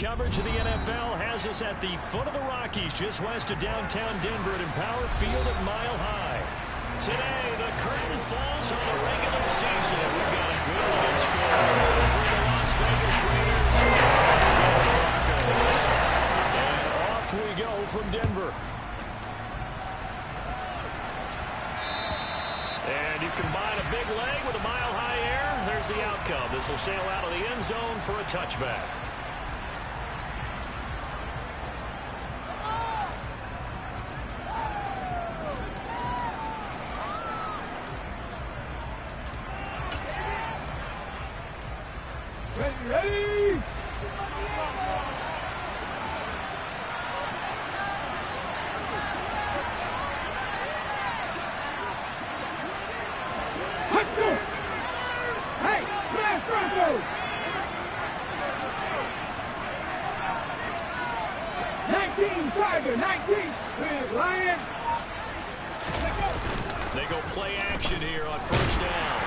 coverage of the NFL has us at the foot of the Rockies, just west of downtown Denver at Empower Field at Mile High. Today, the curtain falls on the regular season. We've got a good one in store between the Las Vegas Raiders and the Denver Broncos. And off we go from Denver. And you combine a big leg with a mile-high air. There's the outcome. This will sail out of the end zone for a touchback. Ready! Let's go! Hey, Smash Broncos! 19 Tiger, 19 with Lion. They go play action here on first down.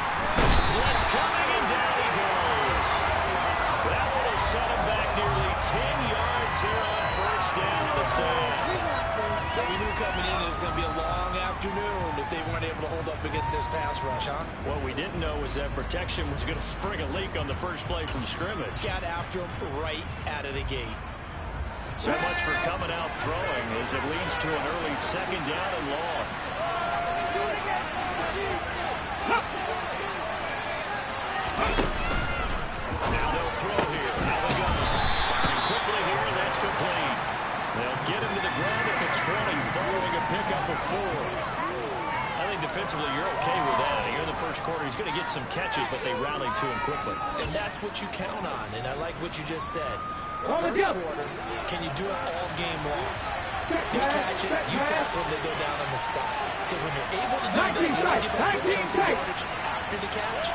Blitz coming and down he goes. That one will set him back nearly 10 yards here on first down in the sand. We knew coming in it was going to be a long afternoon if they weren't able to hold up against this pass rush, huh? What we didn't know was that protection was going to spring a leak on the first play from scrimmage. Got after him right out of the gate. So much for coming out throwing as it leads to an early second down and long. Now they'll throw here. Now they go. Firing quickly here, and that's complete. They'll get him to the ground at the 20, following a pickup of 4. I think defensively you're okay with that. Here in the first quarter, he's going to get some catches, but they rallied to him quickly. And that's what you count on, and I like what you just said. First quarter, can you do it all game long? They catch it, you tackle them, they go down on the spot. Because when you're able to do that, you don't give up big chunks of yardage after the catch.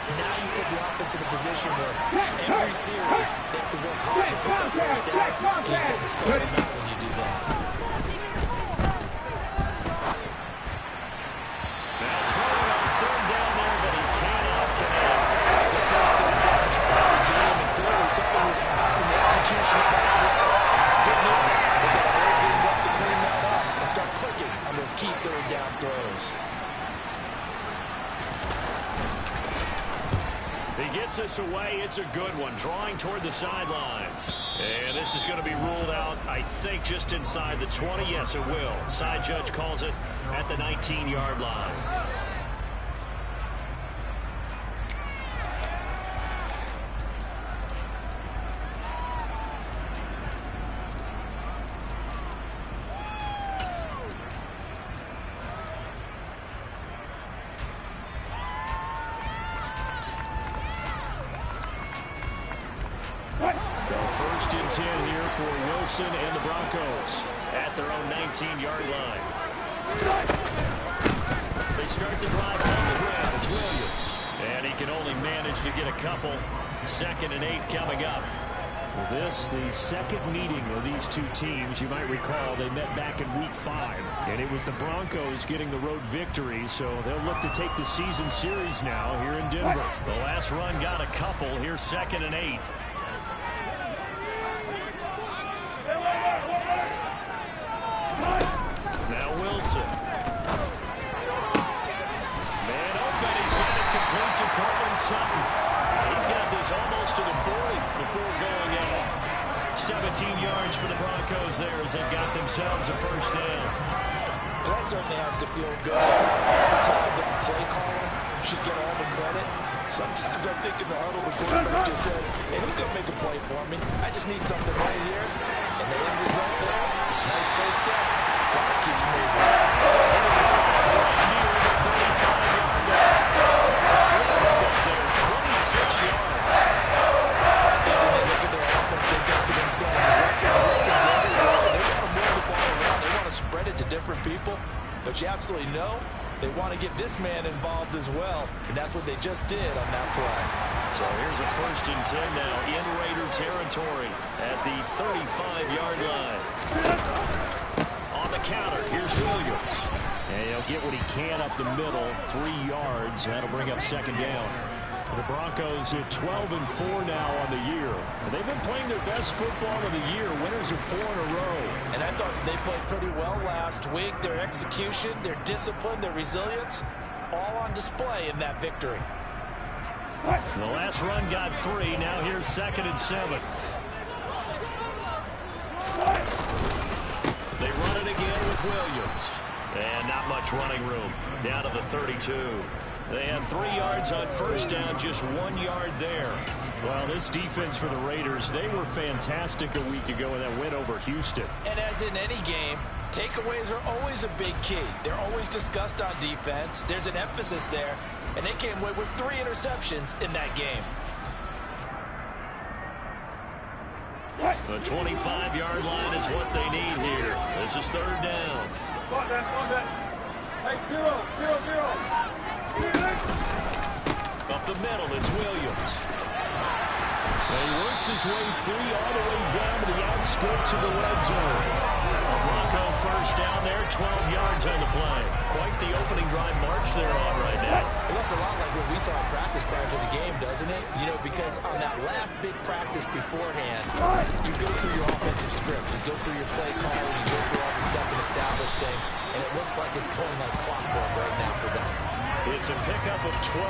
Now you put the offense in a position where every series they have to work hard to pick up first downs, and you tend to score them out when you do that. Now throwing on third down there, but he cannot connect. That's the first thing about the game, and clearly something was off in the execution of that play. Good news, they got a whole game left to clean that up and start clicking on those key third down throws. He gets us away. It's a good one. Drawing toward the sidelines. And this is going to be ruled out, I think, just inside the 20. Yes, it will. Side judge calls it at the 19-yard line. First and 10 here for Wilson and the Broncos at their own 19-yard line. They start the drive on the ground. It's Williams. And he can only manage to get a couple. 2nd and 8 coming up. This, the second meeting of these two teams. You might recall they met back in week 5. And it was the Broncos getting the road victory. So they'll look to take the season series now here in Denver. The last run got a couple. Here's 2nd and 8. Now Wilson. Man open. He's got it complete to Courtland Sutton. He's got this almost to the 40 before going out. 17 yards for the Broncos there as they got themselves a first down. That certainly has to feel good. It's not all the time that the play caller should get all the credit. Sometimes I think in the huddle the quarterback just says, hey, who's going to make a play for me? I just need something right here. And the end result there, nice first step. Clock keeps moving. Near the 35-yard line. There, 26 yards. And when they look at their offense, they think to themselves, weapons everywhere. They want to move the ball around. They want to spread it to different people. But you absolutely know they want to get this man involved as well. And that's what they just did on that play. So here's a 1st and 10 now in Raider territory at the 35-yard line. On the counter, here's Williams. And he'll get what he can up the middle, 3 yards. That'll bring up 2nd down. The Broncos at 12-4 now on the year. And they've been playing their best football of the year, winners of 4 in a row. And I thought they played pretty well last week. Their execution, their discipline, their resilience, all on display in that victory. The last run got 3. Now here's 2nd and 7. They run it again with Williams. And not much running room. Down to the 32. They have 3 yards on first down, just 1 yard there. Well, this defense for the Raiders, they were fantastic a week ago in that win over Houston. And as in any game, takeaways are always a big key. They're always discussed on defense. There's an emphasis there. And they came away with 3 interceptions in that game. The 25-yard line is what they need here. This is 3rd down. Hey, 0. Up the middle, it's Williams. And he works his way free all the way down to the outskirts of the red zone. A Bronco first down there, 12 yards on the play. Quite the opening drive march they're on right now. It looks a lot like what we saw in practice prior to the game, doesn't it? You know, because on that last big practice beforehand, you go through your offensive script, you go through your play calling, you go through all the stuff and establish things, and it looks like it's going like clockwork right now for them. It's a pickup of 12.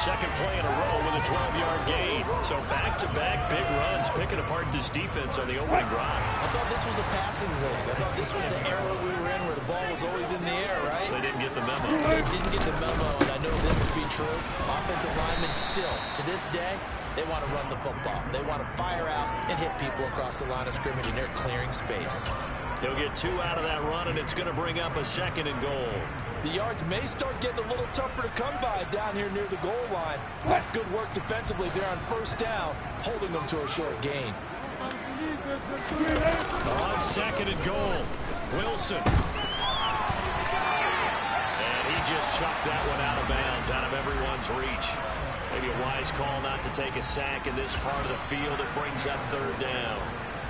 Second play in a row with a 12-yard gain. So back-to-back big runs, picking apart this defense on the opening drive. I thought this was a passing league. I thought this was the era we were in where the ball was always in the air, right? They didn't get the memo. They didn't get the memo, and I know this to be true. Offensive linemen still, to this day, they want to run the football. They want to fire out and hit people across the line of scrimmage, and they're clearing space. He'll get 2 out of that run, and it's going to bring up a 2nd and goal. The yards may start getting a little tougher to come by down here near the goal line. That's good work defensively there on first down, holding them to a short gain. On 2nd and goal, Wilson. And he just chucked that one out of bounds, out of everyone's reach. Maybe a wise call not to take a sack in this part of the field. It brings up 3rd down.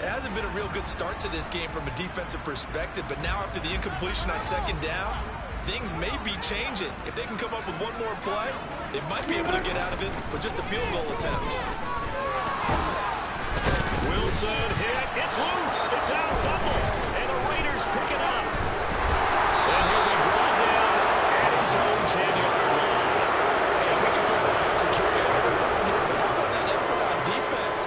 It hasn't been a real good start to this game from a defensive perspective, but now after the incompletion on 2nd down, things may be changing. If they can come up with one more play, they might be able to get out of it with just a field goal attempt. Wilson hit. It's loose. It's out. Fumble. And the Raiders pick it up. And he'll be brought down at his own 10-yard line. And we can put some security on the line here, but how about that effort on defense?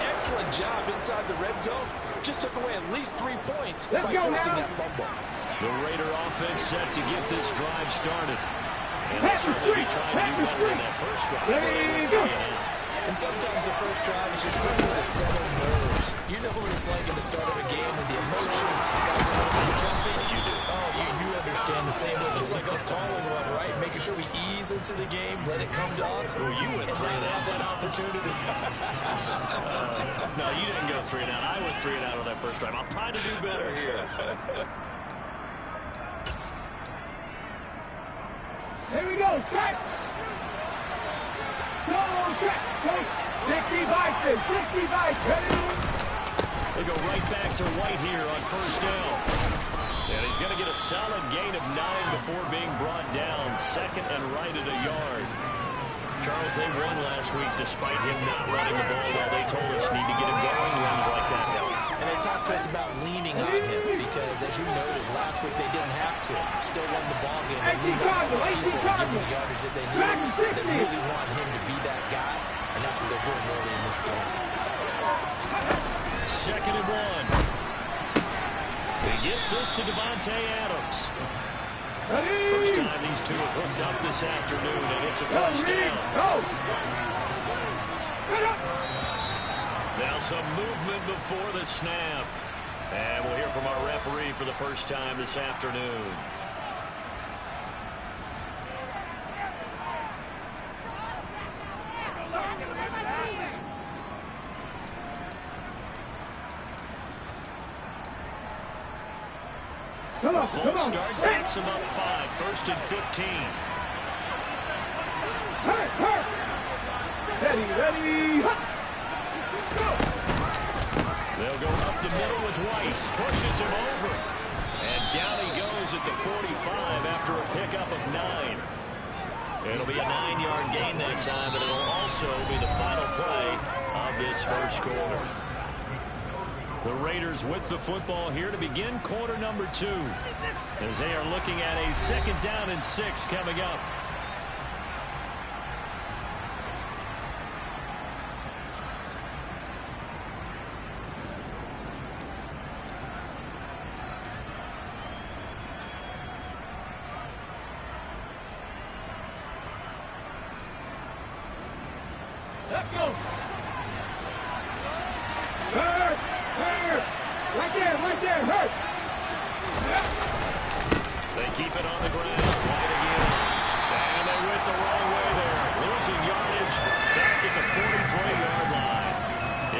Excellent job inside the red zone. Just took away at least 3 points by forcing that fumble. The Raider offense set to get this drive started. And they'll certainly be trying to do better than that first drive. And sometimes the first drive is just something to settle nerves. You know what it's like at the start of a game with the emotion, guys are going to be jumping. You do. Oh, you understand the same way, just like us calling one, right? Making sure we ease into the game, let it come to us. Oh, you went 3 and out. Have that opportunity. No, you didn't go 3 and out. I went 3 and out on that first drive. I'll try to do better here. Here we go, set. Go, set. 60 Bison, 60 Bison. They go right back to White here on first down. And he's going to get a solid gain of 9 before being brought down. 2nd and right at a yard. Charles, they won last week despite him not running the ball. Well, they told us need to get him going. Runs like that help. And they talked to us about leaning on him because, as you noted, last week they didn't have to. Still won the ball game. They leaned on other people to give them the yardage that they needed. They really want him to be that guy, and that's what they're doing early in this game. 2nd and 1. He gets this to Devontae Adams. First time these two have hooked up this afternoon, and it's a first down. Now some movement before the snap. And we'll hear from our referee for the first time this afternoon. Full start backs him up 5. 1st and 15. Ready. They'll go up the middle with White. Pushes him over. And down he goes at the 45 after a pickup of 9. It'll be a 9-yard gain that time, and it'll also be the final play of this first quarter. The Raiders with the football here to begin quarter number 2, as they are looking at a 2nd down and 6 coming up. Let's go. Hurt. Right there, hurt. They keep it on the ground. Right again. And they went the wrong way there. Losing yardage back at the 43-yard line.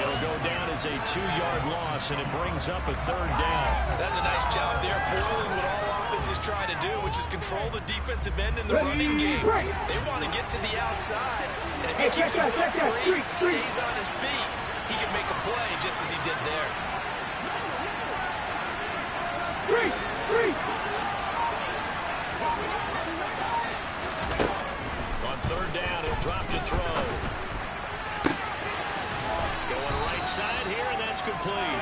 It'll go down as a 2-yard loss, and it brings up a 3rd down. That's a nice job there, foiling what all offenses try to do, which is control the defensive end in the running game. They want to get to the outside, and if he keeps himself free, stays on his feet, he can make a play just as he did there. On 3rd down, he'll drop to throw. Going right side here, and that's complete.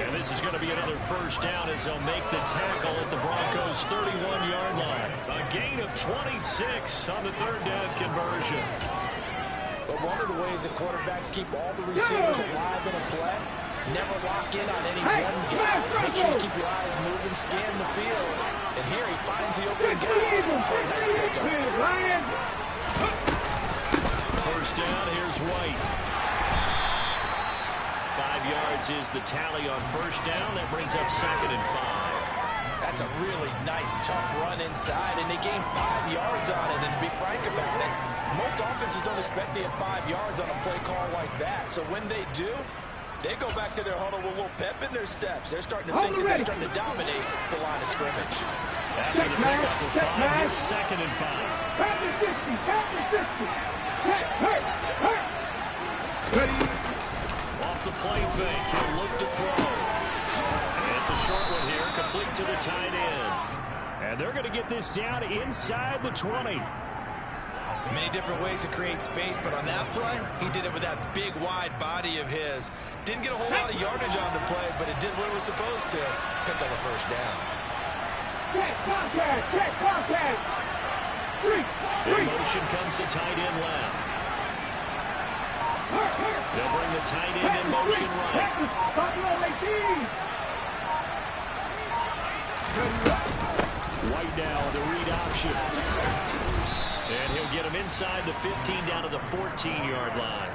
And this is going to be another 1st down as they'll make the tackle at the Broncos' 31-yard line. A gain of 26 on the 3rd down conversion. But one of the ways that quarterbacks keep all the receivers alive in a play, never lock in on any one guy. Make sure you keep your eyes moving, scan the field. And here he finds the open guy for a nice pickup. 1st down, here's White. 5 yards is the tally on 1st down. That brings up 2nd and 5. That's a really nice, tough run inside, and they gained 5 yards on it. And to be frank about it, most offenses don't expect to get 5 yards on a play call like that. So when they do, they go back to their huddle with a little pep in their steps. They're starting to think that they're starting to dominate the line of scrimmage. After the pickup of 5, here's 2nd and 5. Off the play fake, he'll look to throw. And it's a short one here, complete to the tight end. And they're going to get this down inside the 20. Many different ways to create space, but on that play, he did it with that big, wide body of his. Didn't get a whole lot of yardage on the play, but it did what it was supposed to. Pick up a 1st down. Check contact. In motion comes the tight end left. They'll bring the tight end in motion right. White now, the read option. And he'll get him inside the 15 down to the 14-yard line.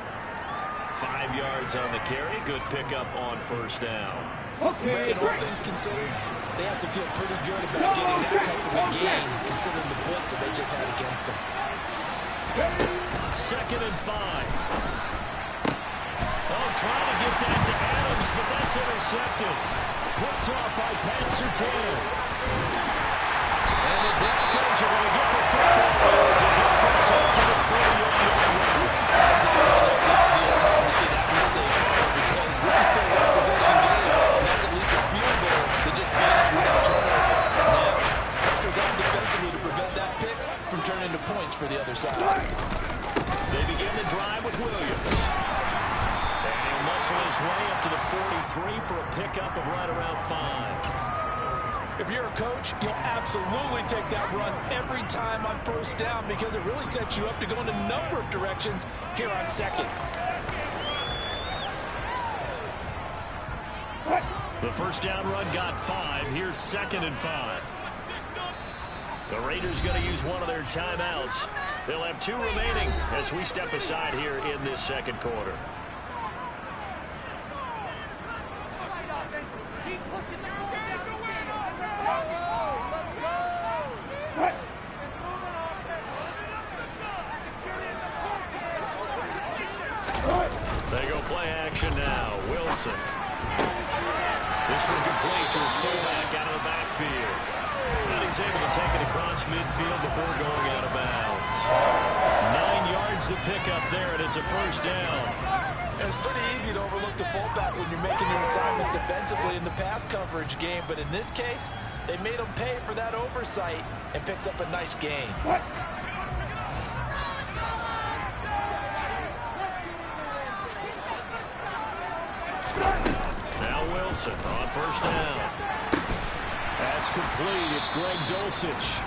5 yards on the carry. Good pickup on 1st down. Okay, all things considered, they have to feel pretty good about getting that type of a gain, considering the blitz that they just had against them. 2nd and 5. Oh, trying to get that to Adams, but that's intercepted. Picked off by Pat Surtain. And the Broncos are going to get the football as it gets this up to the 40-yard line. Ideal time to see that mistake, because this is still a possession game, and that's at least a field goal that just vanished without turnover. Now, pressures on defensively to prevent that pick from turning into points for the other side. They begin the drive with Williams. And he'll muscle his way up to the 43 for a pickup of right around 5. If you're a coach, you'll absolutely take that run every time on 1st down because it really sets you up to go in a number of directions here on 2nd. The 1st down run got 5. Here's 2nd and 5. The Raiders going to use one of their timeouts. They'll have 2 remaining as we step aside here in this 2nd quarter. They go play action now. Wilson. This one complete to his fullback out of the backfield. And he's able to take it across midfield before going out of bounds. 9 yards to pick up there, and it's a 1st down. It's pretty easy to overlook the fullback when you're making your assignments defensively in the pass coverage game, but in this case, they made him pay for that oversight and picks up a nice gain. Wilson on first down. That's complete. It's Greg Dulcich.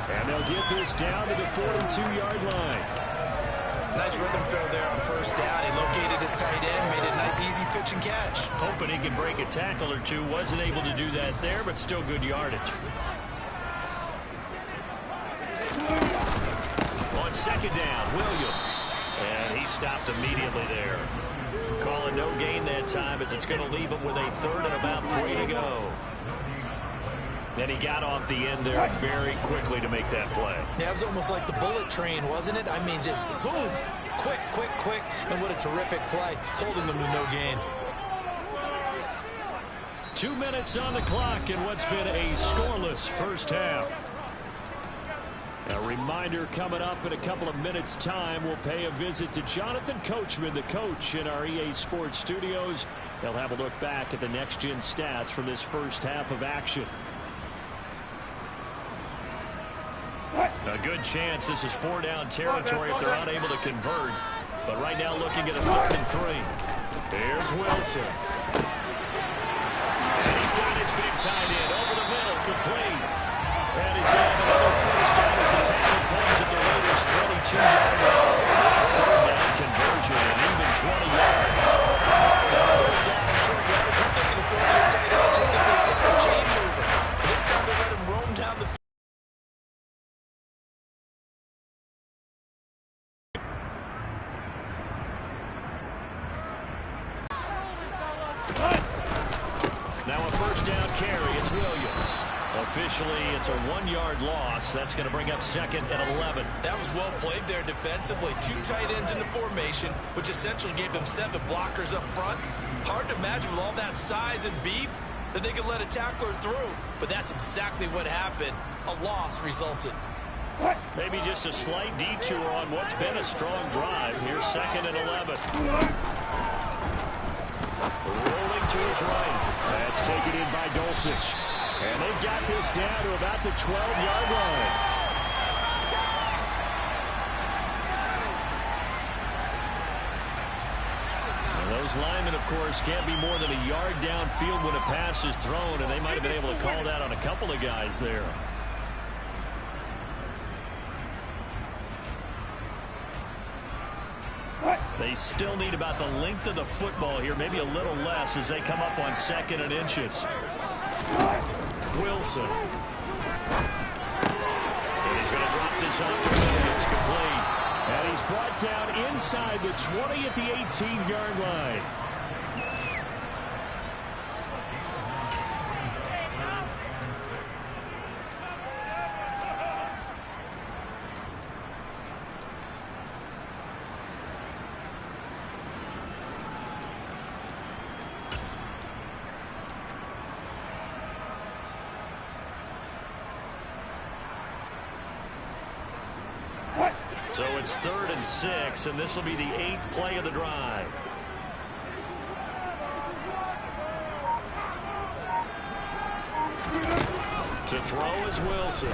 And they'll get this down to the 42-yard line. Nice rhythm throw there on first down. He located his tight end, made a nice easy pitch and catch. Hoping he can break a tackle or two. Wasn't able to do that there, but still good yardage. On second down, Williams. And he stopped immediately there. Calling no gain that time as it's going to leave him with a third and about 3 to go. Then he got off the end there very quickly to make that play. Yeah, it was almost like the bullet train, wasn't it? I mean, just zoom. Quick, quick, quick. And what a terrific play, holding them to no gain. 2 minutes on the clock in what's been a scoreless first half. A reminder coming up in a couple of minutes' time. We'll pay a visit to Jonathan Coachman, the coach in our EA Sports studios. They'll have a look back at the next-gen stats from this first half of action. A good chance this is 4-down territory if they're unable to convert. But right now looking at a 3rd and 3. There's Wilson. And he's got his big tight end over the middle, complete. And he's going to have another first down as the tackle comes at the Raiders' 22-yard line. Nice 3rd down conversion and even 20 yards. Third down and short yardage. You're thinking of throwing your tight end. It's just going to be a simple chain mover. But it's time to let him roam down the field. Now a first down carry. It's Williams. Officially, it's a 1-yard loss. That's going to bring up 2nd and 11. That was well played there defensively. 2 tight ends in the formation, which essentially gave them 7 blockers up front. Hard to imagine with all that size and beef that they could let a tackler through. But that's exactly what happened. A loss resulted. Maybe just a slight detour on what's been a strong drive. Here's 2nd and 11. Rolling to his right. That's taken in by Dulcich. And they've got this down to about the 12-yard line. And those linemen, of course, can't be more than a yard downfield when a pass is thrown, and they might have been able to call that on a couple of guys there. They still need about the length of the football here, maybe a little less as they come up on 2nd and inches. Wilson. And he's going to drop this off to Williams, complete. And he's brought down inside the 20 at the 18-yard line. So it's 3rd and 6, and this will be the 8th play of the drive. To throw is Wilson.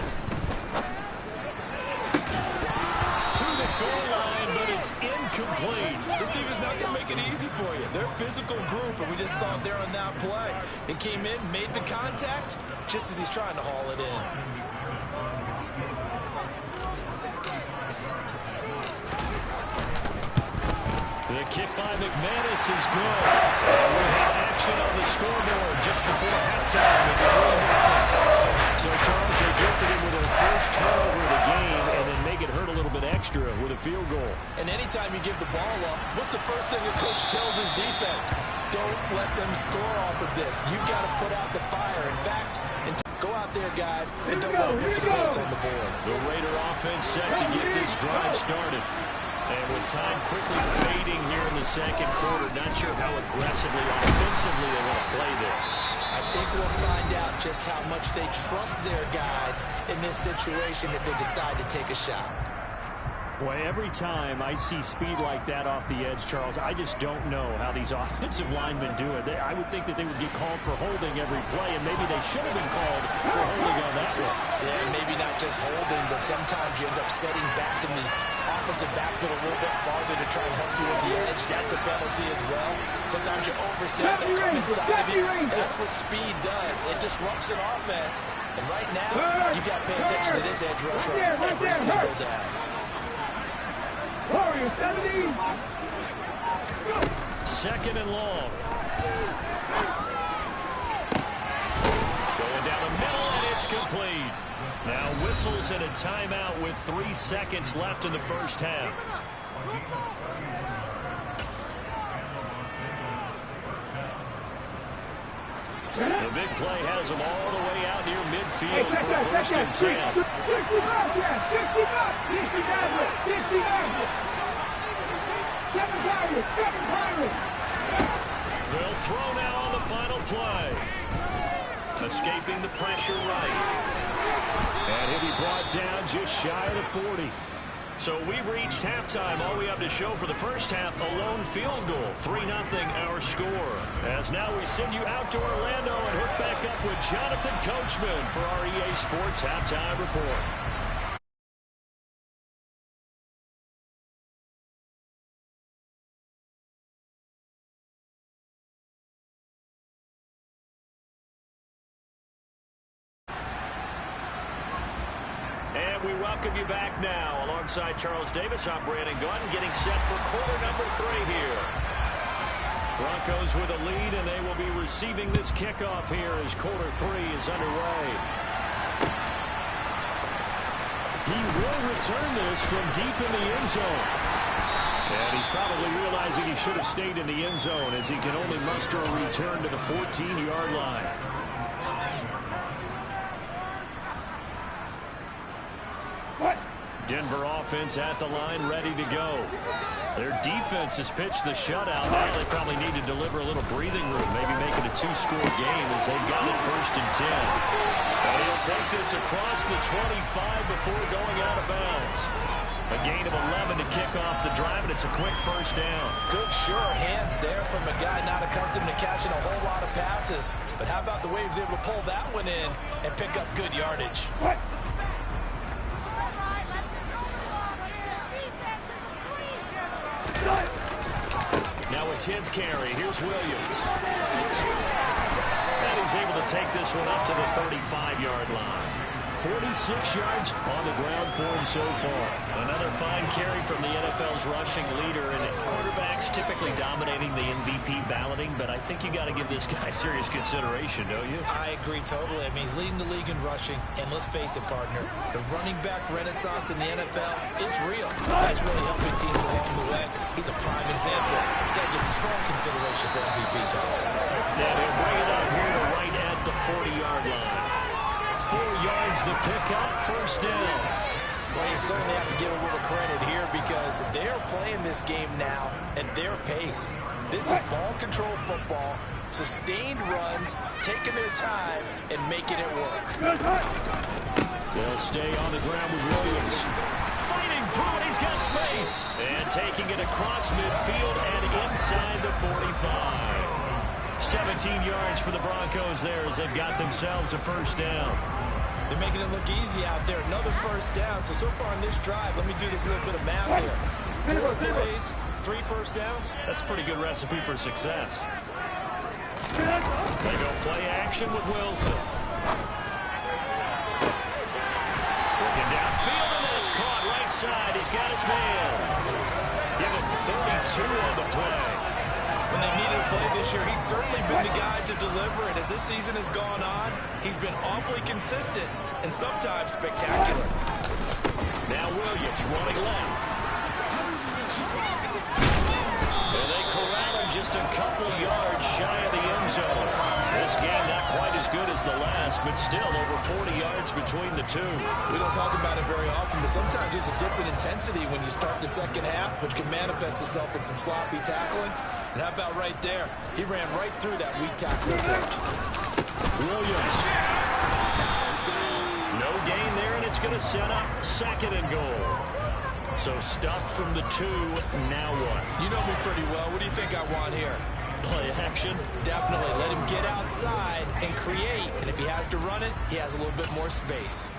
To the goal line, but it's incomplete. This team is not going to make it easy for you. They're a physical group, and we just saw it there on that play. They came in, made the contact, just as he's trying to haul it in. The kick by McManus is good. And we have action on the scoreboard just before halftime. It's 3-0. So, Charles, they get to them with their first turnover of the game and then make it hurt a little bit extra with a field goal. And anytime you give the ball up, what's the first thing a coach tells his defense? Don't let them score off of this. You've got to put out the fire. In fact, go out there, guys, and don't let them put some points on the board. The Raider offense set to get this drive started. And with time quickly fading here in the 2nd quarter, not sure how aggressively, offensively they want to play this. I think we'll find out just how much they trust their guys in this situation if they decide to take a shot. Boy, every time I see speed like that off the edge, Charles, I just don't know how these offensive linemen do it. I would think that they would get called for holding every play, and maybe they should have been called for holding on that one. Yeah, maybe not just holding, but sometimes you end up setting back in the offensive backfield a little bit farther to try and help you with the edge. That's a penalty as well. Sometimes you overset and come inside of you. That's what speed does. It disrupts an offense. And right now, you've got to pay attention to this edge rusher on every single down. Warrior 70. Second and long. Going down the middle, and it's complete. Now whistles and a timeout with 3 seconds left in the first half. The big play has them all the way out near midfield for first and 10. 60 They'll throw now on the final play. Escaping the pressure right. And he'll be brought down just shy of the 40. So we've reached halftime. All we have to show for the first half, a lone field goal. 3-0 our score. As now we send you out to Orlando and hook back up with Jonathan Coachman for our EA Sports Halftime Report. And we welcome you back now. Alongside Charles Davis, I'm Brandon Gunn, getting set for quarter number 3 here. Broncos with a lead, and they will be receiving this kickoff here as quarter 3 is underway. He will return this from deep in the end zone. And he's probably realizing he should have stayed in the end zone as he can only muster a return to the 14-yard line. Denver offense at the line, ready to go. Their defense has pitched the shutout. Now they probably need to deliver a little breathing room, maybe make it a 2-score game as they've got it first and 10. And he'll take this across the 25 before going out of bounds. A gain of 11 to kick off the drive, and it's a quick first down. Good, sure hands there from a guy not accustomed to catching a whole lot of passes. But how about the way he was able to pull that one in and pick up good yardage? Now a 10th carry. Here's Williams. And he's able to take this one up to the 35-yard line. 46 yards on the ground for him so far. Another fine carry from the NFL's rushing leader, and quarterbacks typically dominating the MVP balloting, but I think you got to give this guy serious consideration, don't you? I agree totally. I mean, he's leading the league in rushing, and let's face it, partner, the running back renaissance in the NFL, it's real. That's really helping teams along the way. He's a prime example. Got to give strong consideration for MVP title. And he'll bring it up here to right at the 40-yard line. 4 yards the pickup, first down. Well, you certainly have to give a little credit here because they're playing this game now at their pace. This is ball control football, sustained runs, taking their time, and making it work. They'll stay on the ground with Williams. Fighting through it, he's got space. And taking it across midfield and inside the 45. 17 yards for the Broncos there as they've got themselves a first down. They're making it look easy out there. Another first down. So far on this drive, let me do this little bit of math here. 4 plays, 3 first downs. That's a pretty good recipe for success. They go play action with Wilson. Looking downfield, and that's caught right side. He's got his man. Give him 32 on the play. When they needed a play this year, he's certainly been the guy to deliver it. As this season has gone on, he's been awfully consistent and sometimes spectacular. Now Williams running left. And they corral him just a couple yards shy of the end zone. This game not quite as good as the last, but still over 40 yards between the two. We don't talk about it very often, but sometimes there's a dip in intensity when you start the second half, which can manifest itself in some sloppy tackling. And how about right there? He ran right through that weak tackle attempt. Williams. No gain there, and it's going to set up second and goal. So stuffed from the 2, now what? You know me pretty well. What do you think I want here? Play action? Definitely. Let him get outside and create. And if he has to run it, he has a little bit more space.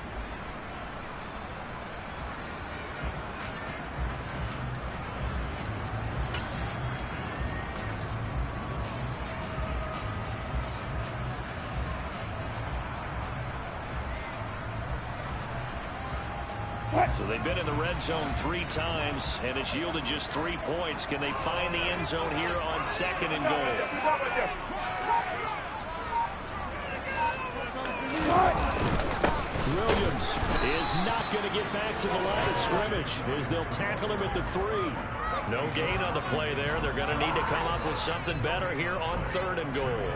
So they've been in the red zone 3 times, and it's yielded just 3 points. Can they find the end zone here on 2nd and goal? Williams is not going to get back to the line of scrimmage as they'll tackle him at the 3. No gain on the play there. They're going to need to come up with something better here on 3rd and goal.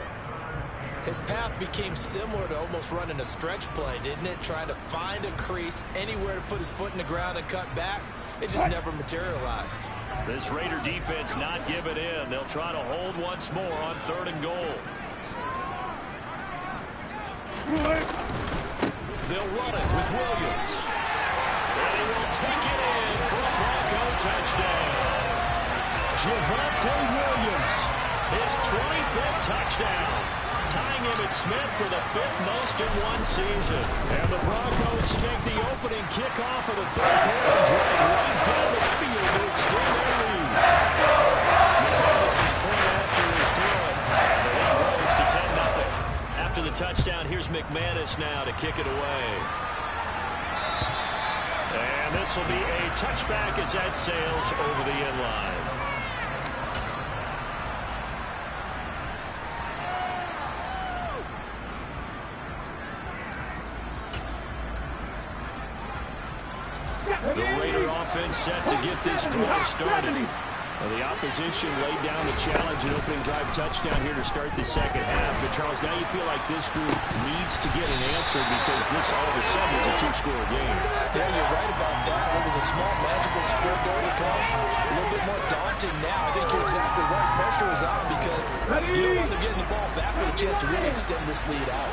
His path became similar to almost running a stretch play, didn't it? Trying to find a crease, anywhere to put his foot in the ground and cut back. It just never materialized. This Raider defense not giving in. They'll try to hold once more on 3rd and goal. They'll run it with Williams. And he will take it in for a Bronco touchdown. Javonte Williams, his 25th touchdown, tying him at Smith for the 5th most in one season. And the Broncos take the opening kickoff of the 3rd quarter and drive right down the field to extend their lead. This is point after his good. The lead grows to 10-0. After the touchdown, here's McManus now to kick it away. And this will be a touchback as that sails over the end line. The Raider offense set to get this drive started. Well, the opposition laid down the challenge and opening drive touchdown here to start the second half. But, Charles, now you feel like this group needs to get an answer because this all of a sudden is a 2-score game. Yeah, you're right about that. It was a small, magical score goal to come. A little bit more daunting now. I think you're exactly right. Pressure is on because you don't want them getting the ball back with a chance to really extend this lead out.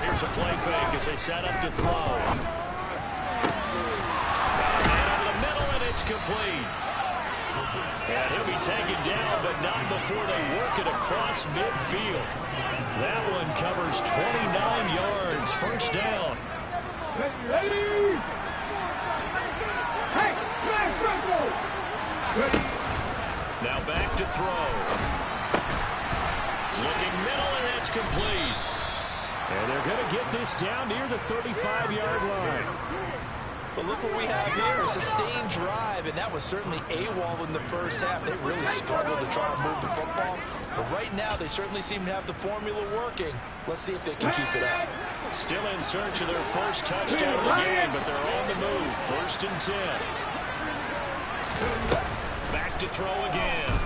Here's a play fake as they set up to throw. And over the middle, and it's complete. And he'll be taken down, but not before they work it across midfield. That one covers 29 yards. First down. Now back to throw. Looking middle, and that's complete. And they're going to get this down near the 35-yard line. But look what we have here, a sustained drive, and that was certainly AWOL in the first half. They really struggled to try and move the football. But right now, they certainly seem to have the formula working. Let's see if they can keep it up. Still in search of their first touchdown of the game, but they're on the move. 1st and 10. Back to throw again.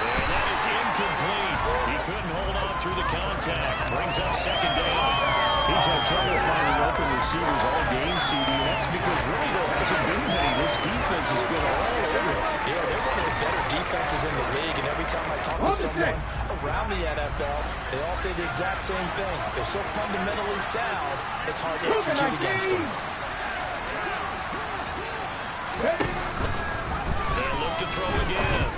And that is incomplete. He couldn't hold on through the contact. Brings up 2nd down. He's had trouble finding open receivers all game, CD. That's because really there hasn't been many. This defense has been all over. Yeah, they're one of the better defenses in the league, and every time I talk to someone around the NFL, they all say the exact same thing. They're so fundamentally sound, it's hard to execute against them. They look to throw again.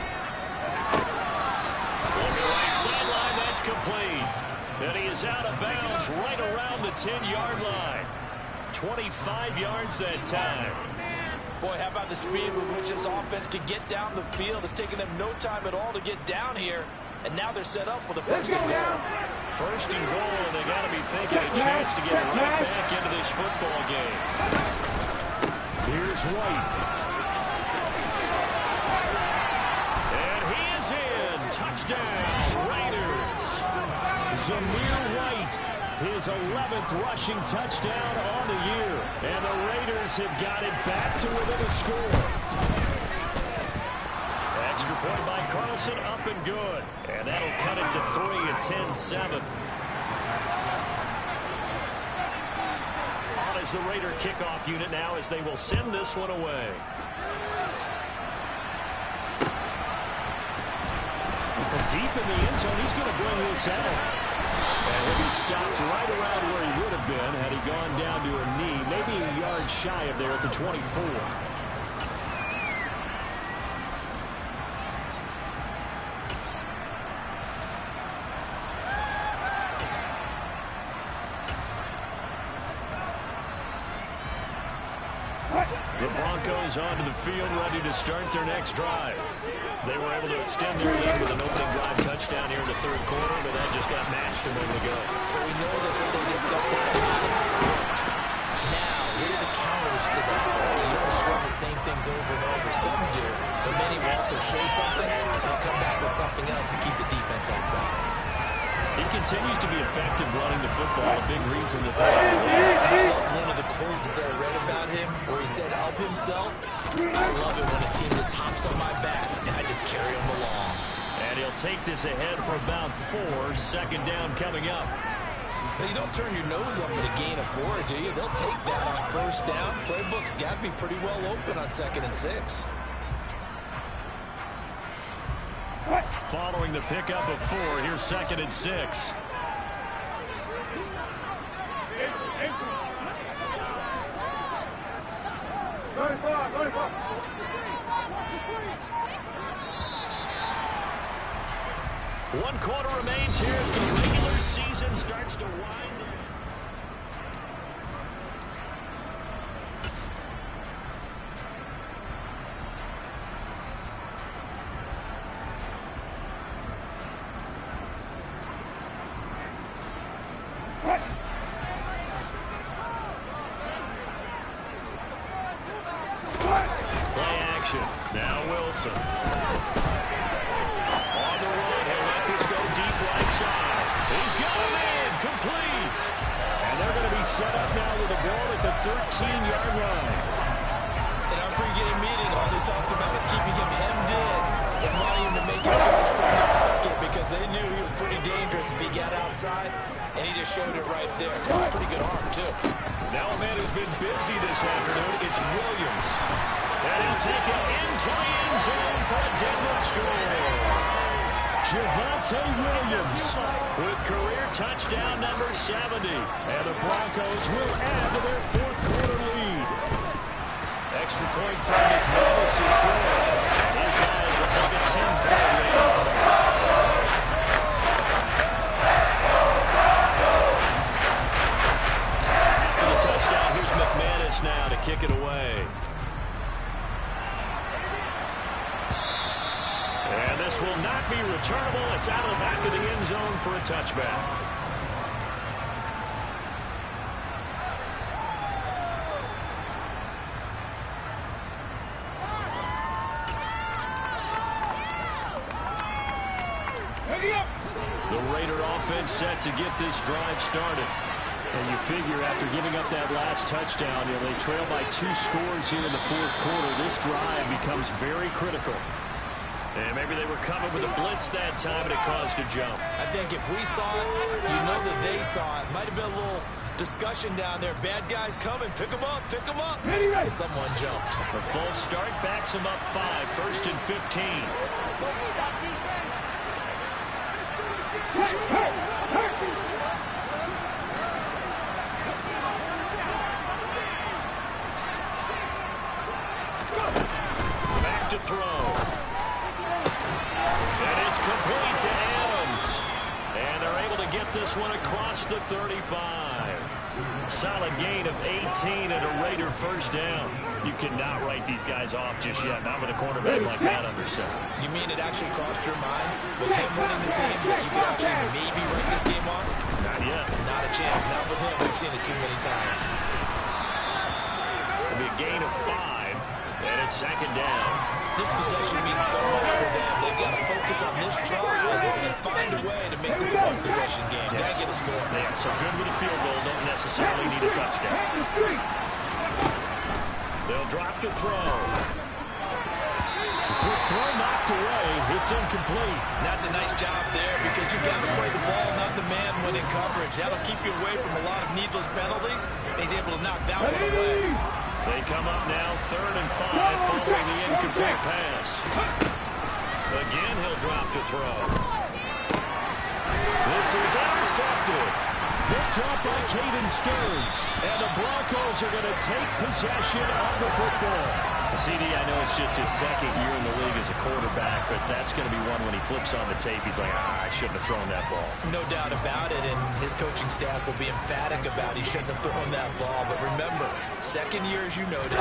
On the right sideline, that's complete. And he is out of bounds right around the 10-yard line. 25 yards that time. Boy, how about the speed with which this offense can get down the field? It's taken them no time at all to get down here. And now they're set up with a 1st and goal. 1st and goal, and they got to be thinking a chance to get right back into this football game. Here's White. And he is in. Touchdown, Raiders. Zamir White, his 11th rushing touchdown on the year. And the Raiders have got it back to within a score. Extra point by Carlson, up and good. And that'll cut it to 3 at 10-7. On is the Raider kickoff unit now as they will send this one away. From deep in the end zone, he's going to bring this out. And he'll be stopped right around where he would have been had he gone down to a knee, maybe a yard shy of there at the 24. The Broncos onto the field, ready to start their next drive. They were able to extend their lead with an opening drive touchdown here in the third quarter, but that just got matched a moment ago. So we know that what they discussed at the half worked. Now, what are the counters to that? You don't just run the same things over and over. Some do, but many will also show something and come back with something else to keep the defense off balance. He continues to be effective running the football, a big reason that they have the lead. I love one of the quotes that I read about him where he said, help himself. I love it when a team just hops on my back and I just carry them along. And he'll take this ahead for about 4. Second down coming up. Well, you don't turn your nose up at a gain of 4, do you? They'll take that on first down. Playbook's got to be pretty well open on 2nd and 6. Following the pickup of 4, here's 2nd and 6. One quarter remains here as the regular season starts to wind. Play action. Now Wilson. On the run, he'll let this go deep right side. He's got him in, complete. And they're going to be set up now with the ball at the 13-yard line. In our pregame meeting, all they talked about was keeping him hemmed in and wanting him to make his throws from the pocket because they knew he was pretty dangerous if he got outside, and he just showed it right there. Pretty good arm, too. Now a man who's been busy this afternoon, it's Williams. And he'll take it into the end zone for a deadwood score. Javonte Williams with career touchdown number 70. And the Broncos will add to their fourth quarter lead. Extra point from McManus is good. These guys will take a 10-point lead. After the touchdown, here's McManus now to kick it away. And this will not be returnable. It's out of the back of the end zone for a touchback. The Raider offense set to get this drive started. And you figure after giving up that last touchdown, they trail by 2 scores here in the fourth quarter. This drive becomes very critical. And maybe they were coming with a blitz that time, and it caused a jump. I think if we saw it, you know that they saw it. Might have been a little discussion down there. Bad guys coming. Pick them up. Pick them up. And someone jumped. The false start backs them up 5. 1st and 15. Back to throw. And it's complete to Adams. And they're able to get this one across the 35. Solid gain of 18 and a Raider first down. You cannot write these guys off just yet, not with a quarterback like that under center. You mean it actually crossed your mind with him running the team that you could actually maybe write this game off? Not yet. Not a chance. Not with him. We've seen it too many times. It'll be a gain of 5, and it's second down. This possession means so much for them. They've got to focus on this drive and find a way to make this a one-possession game. Got to get a score. Yeah, so good with a field goal. Don't necessarily need a touchdown. They'll drop to throw. Quick throw knocked away. It's incomplete. And that's a nice job there because you've got to play the ball, not the man when in coverage. That'll keep you away from a lot of needless penalties. And he's able to knock that one away. They come up now 3rd and 5 following the incomplete pass. Again, he'll drop to throw. This is intercepted. Picked up by Caden Stearns. And the Broncos are going to take possession of the football. CD, I know it's just his second year in the league as a quarterback, but that's going to be one when he flips on the tape. He's like, I shouldn't have thrown that ball. No doubt about it, and his coaching staff will be emphatic about he shouldn't have thrown that ball. But remember, second year, as you noted,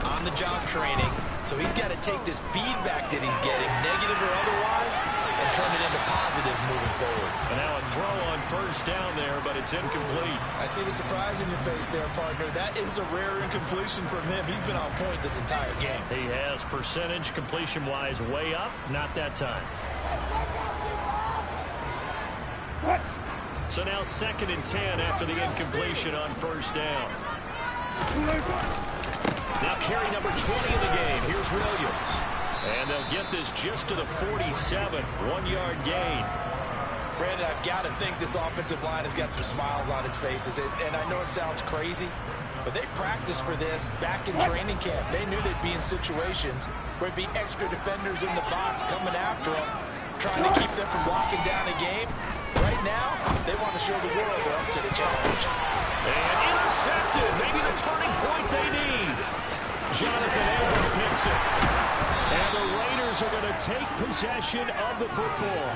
on-the-job training, So he's got to take this feedback that he's getting, negative or otherwise, and turn it into positives moving forward. And now a throw on first down there, but it's incomplete. I see the surprise in your face there, partner. That is a rare incompletion from him. He's been on point this entire game. He has percentage completion-wise way up. Not that time. So now 2nd and 10 after the incompletion on first down. Now carry number 20 in the game. Here's Williams. And they'll get this just to the 47. 1-yard gain. Brandon, I've got to think this offensive line has got some smiles on its faces. And I know it sounds crazy, but they practiced for this back in training camp. They knew they'd be in situations where it'd be extra defenders in the box coming after them, trying to keep them from locking down a game. Right now, they want to show the world they're up to the challenge. And intercepted. Maybe the turning point they need. Jonathan Abram picks it. And the Raiders are going to take possession of the football.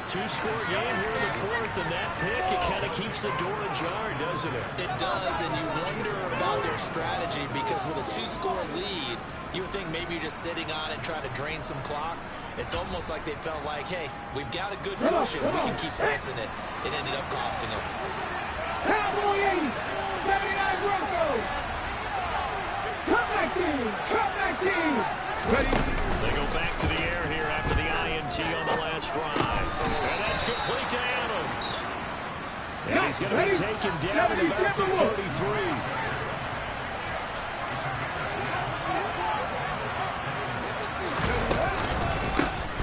2-score game here in the 4th, and that pick, it kind of keeps the door ajar, doesn't it? It does, and you wonder about their strategy because with a 2-score lead, you would think maybe you're just sitting on it trying to drain some clock. It's almost like they felt like, hey, we've got a good cushion. We can keep pressing it. It ended up costing them. w18, 79 Broncos. Come back team. Come back team. Ready? They go back to the air here after the INT on the last drive. And that's complete to Adams. And he's going to be taken down at about the 33.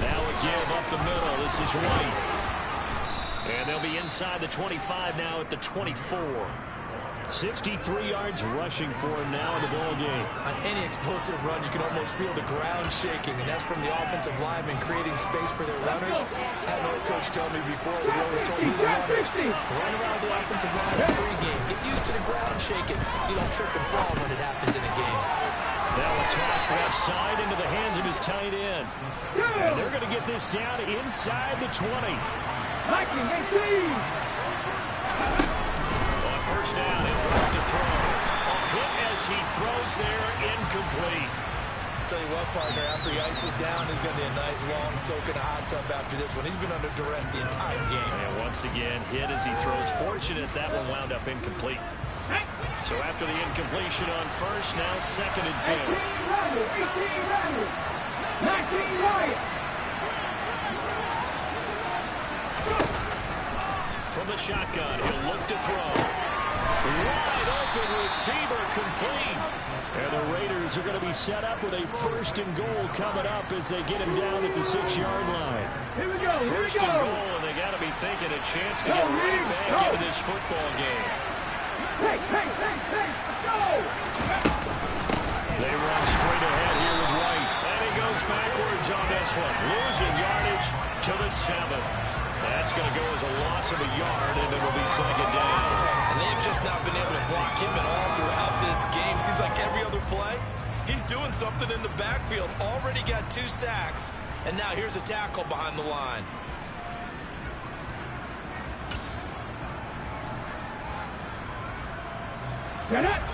Now a give up the middle. This is White. And they'll be inside the 25 now at the 24. 63 yards rushing for him now in the ball game. On any explosive run, you can almost feel the ground shaking, and that's from the offensive linemen creating space for their runners. I had an old coach tell me before, he always told his runners, run around the offensive line in pregame. Get used to the ground shaking so you don't trip and fall when it happens in a game. Now a toss left side into the hands of his tight end. And they're going to get this down inside the 20. Viking, 18. First down, he'll drop to throw. A hit as he throws there, incomplete. Tell you what, partner, after he ices down, there's going to be a nice long soak in a hot tub after this one. He's been under duress the entire game. And once again, hit as he throws. Fortunate that one wound up incomplete. So after the incompletion on first, now 2nd and 10. 18 Randall, 19 Wyatt. From the shotgun, he'll look to throw. Wide open receiver complete. And the Raiders are going to be set up with a 1st and goal coming up as they get him down at the 6-yard line. Here we go. First and goal, and they got to be thinking a chance to get right back into this football game. Hey, go! They run straight ahead here with White. And he goes backwards on this one. Losing yardage to the 7. That's going to go as a loss of a yard, and it'll be 2nd down. And they've just not been able to block him at all throughout this game. Seems like every other play, he's doing something in the backfield. Already got 2 sacks, and now here's a tackle behind the line.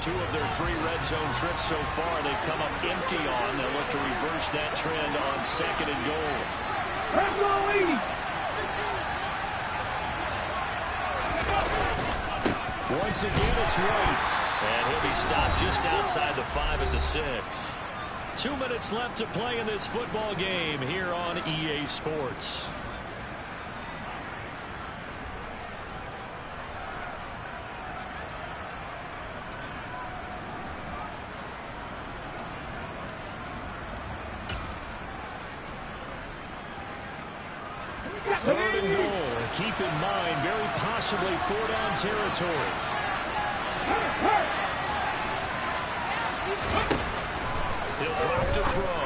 Two of their 3 red zone trips so far, they've come up empty on. They'll look to reverse that trend on 2nd and goal. Once again, it's White. And he'll be stopped just outside the 5 at the 6. 2 minutes left to play in this football game here on EA Sports. Third and goal. Keep in mind, very possibly 4-down territory. He'll drop to throw.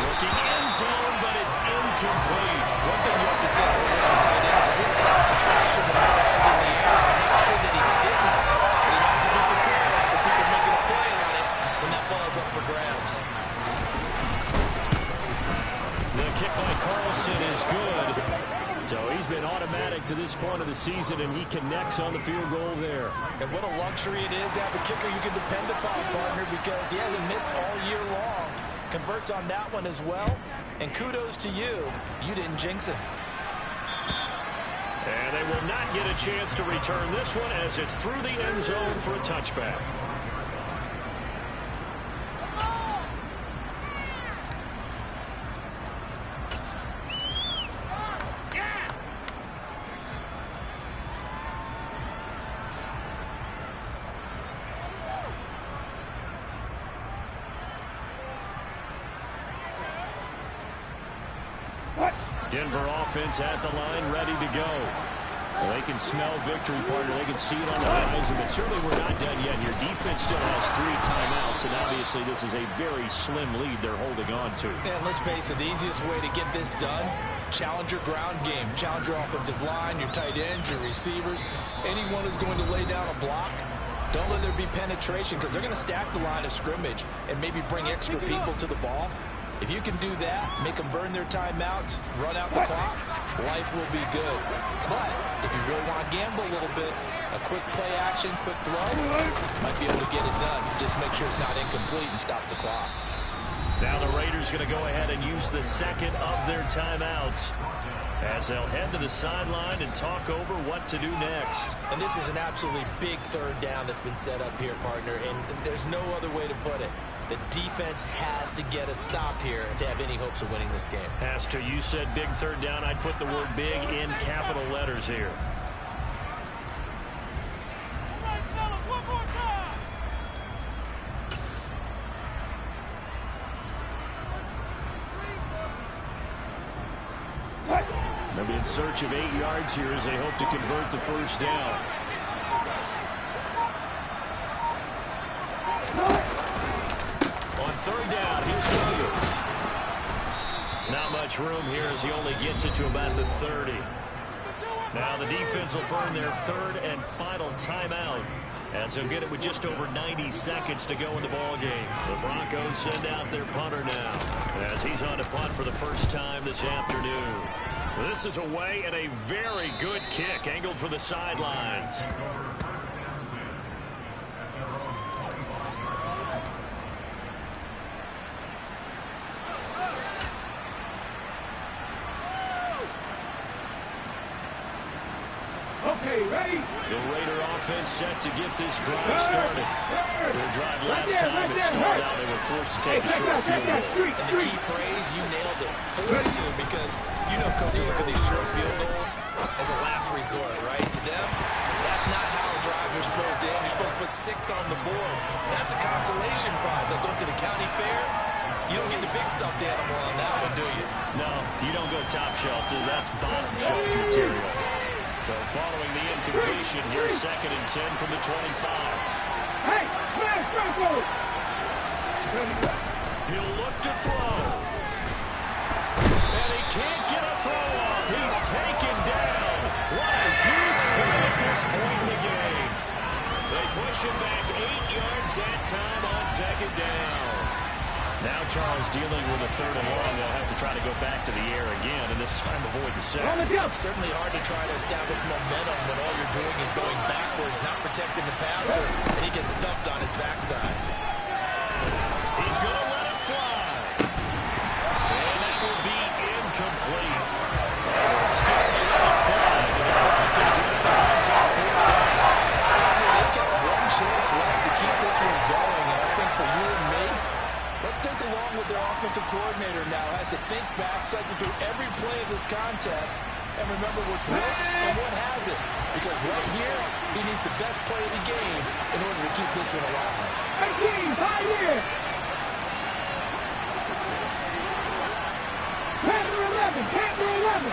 Looking end zone, but it's incomplete. One thing you have to say about tight end is a good concentration when the ball's in the air. I'm not sure that he didn't, but he has to be prepared for people making a play on it when that ball's up for grabs. The kick by Carlson is good. So he's been automatic to this point of the season, and he connects on the field goal there. And what a luxury it is to have a kicker you can depend upon, partner, because he hasn't missed all year long. converts on that one as well. And kudos to you. You didn't jinx him. And they will not get a chance to return this one as it's through the end zone for a touchback. Denver offense at the line, ready to go. Well, they can smell victory, partner. They can see it on the horizon, but certainly we're not done yet. Your defense still has 3 timeouts, and obviously this is a very slim lead they're holding on to. And let's face it, the easiest way to get this done, challenge your ground game. Challenge your offensive line, your tight ends, your receivers. Anyone who's going to lay down a block, don't let there be penetration because they're going to stack the line of scrimmage and maybe bring extra people to the ball. If you can do that, make them burn their timeouts, run out the clock, life will be good. But if you really want to gamble a little bit, a quick play action, quick throw, might be able to get it done. Just make sure it's not incomplete and stop the clock. Now the Raiders going to go ahead and use the second of their timeouts as they'll head to the sideline and talk over what to do next. And this is an absolutely big third down that's been set up here, partner, and there's no other way to put it. The defense has to get a stop here to have any hopes of winning this game. Has to. You said big third down. I'd put the word big in capital letters here. They'll be in search of 8 yards here as they hope to convert the first down. On third down, here's Williams. Not much room here as he only gets it to about the 30. Now the defense will burn their third and final timeout as they'll get it with just over 90 seconds to go in the ball game. The Broncos send out their punter now as he's on to punt for the first time this afternoon. This is away and a very good kick angled for the sidelines. Okay, ready? The Raider offense set to get this drive started. Their drive last time it stalled out. They were forced to take a short field goal. And the key phrase, you nailed it. Forced to, because you know coaches look at these short field goals as a last resort, right? To them, that's not how drives are supposed to end. You're supposed to put 6 on the board. That's a consolation prize. Like going to the county fair, you don't get the big stuffed animal on that one, do you? No, you don't go top shelf. That's bottom shelf material. So following the incompletion, here's 2nd and 10 from the 25. Hey, smash Franco! He'll look to throw. And he can't get a throw off. He's taken down. What a huge play at this point in the game. They push him back 8 yards that time on 2nd down. Now Charles dealing with a 3rd and long. They'll have to try to go back to the air again, and this time avoid the sack. It's certainly hard to try to establish momentum when all you're doing is going backwards, not protecting the passer, and he gets stuffed on his backside. He's going to let it fly. And that will be incomplete. It's going to let it fly. And the ball's going to get out on 4th down. They've got one chance left to keep this one going, and I think for you and me, let's think along with their offensive coordinator now has to think back, cycle through every play of this contest, and remember what's worked and what hasn't. Because right here, he needs the best play of the game in order to keep this one alive. 18, 5 here! Panther 11, Panther 11!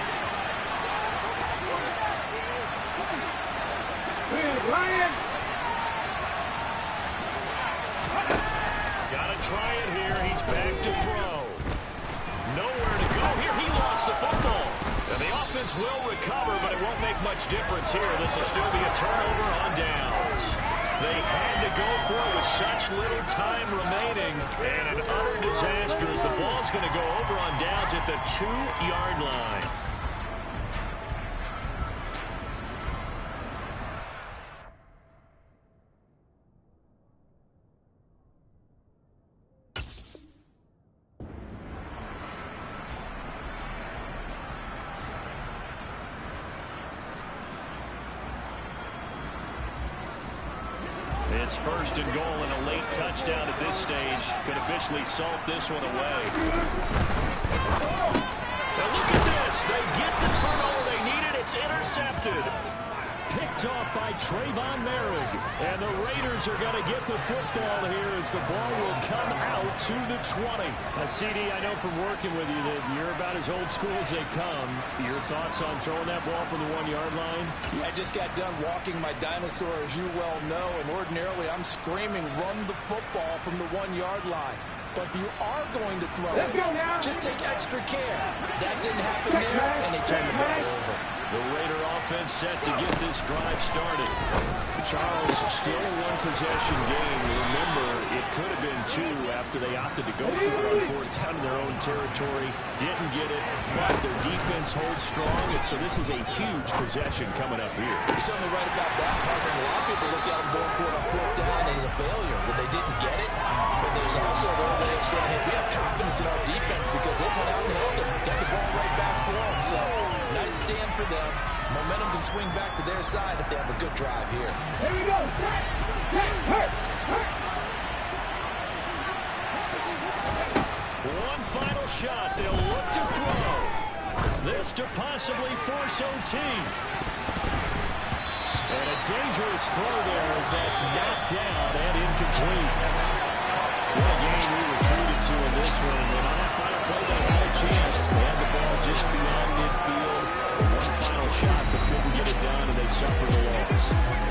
Good, Ryan! Got to try it here. He's back to throw. Nowhere to go here. He lost the football. And the offense will recover, but it won't make much difference here. This will still be a turnover on downs. They had to go for it with such little time remaining. And an utter disaster as the ball's going to go over on downs at the 2-yard line. it's first and goal, and a late touchdown at this stage could officially salt this one away. Now look at this. They get the turnover they needed. It's intercepted. Picked off by Trayvon Merrick. And the Raiders are going to get the football here as the ball will come out to the 20. CD, I know from working with you that you're about as old school as they come. Your thoughts on throwing that ball from the 1-yard line? I just got done walking my dinosaur, as you well know, and ordinarily I'm screaming, run the football from the 1-yard line. But if you are going to throw it, just take extra care. That didn't happen there, and they turned the ball over. The Raider offense set to get this drive started. Charles, still a one-possession game. Remember, it could have been 2 after they opted to go for it on 4th down in their own territory. Didn't get it, but their defense holds strong, and so this is a huge possession coming up here. You're certainly right about that, partner. A lot of people look at them going for it on 4th down as a failure when they didn't get it. But there's also the old way of saying, hey, we have confidence in our defense because they went out and held them, got the ball right back for them. So, nice stand for them. Momentum can swing back to their side if they have a good drive here. Here we go. One final shot. They'll look to throw. This to possibly force OT. And a dangerous throw there as that's knocked down and incomplete. What a game we were treated to in this one. And on that final play, they had a chance. They had the ball just beyond midfield. One final shot, but couldn't get it done, and they suffered a loss.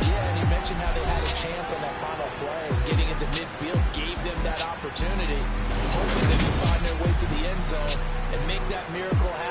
Yeah, and you mentioned how they had a chance on that final play. Getting into midfield gave them that opportunity. Hoping they could find their way to the end zone and make that miracle happen.